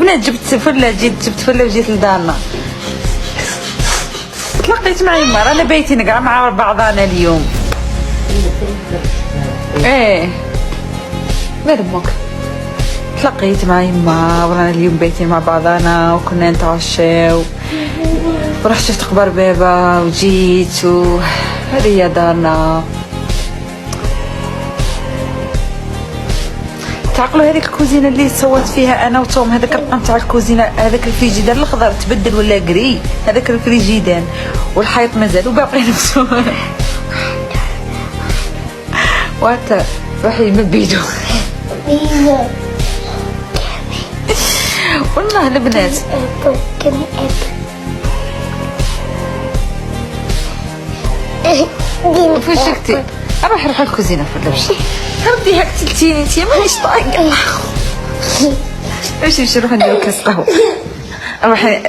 بنات جبت فله، جبت فله وجيت لدارنا. تلاقيت مع يما، رانا بايتين كاع مع بعضانا اليوم. ايه مرمك. تلاقيت مع يما ورانا اليوم بايتين مع بعضانا وكنا نتعشاو ورحت شفت اخبار بابا وجيت هذه هي دارنا. تعقلوا هذيك الكوزينه اللي صوت فيها انا وتوم، هذاك الرقم تاع الكوزينه، هذاك الفريجيدان الاخضر تبدل ولا قري، هذاك الفريجيدان والحيط مازال وباقي نفسه. وات روحي من بيدو. والله البنات فين شكتي؟ روح الكوزينه في اللبس. ردي هاك تلتيني انتي مانيش طايقه. امشي نروح نديرو كاس قهوه. روحي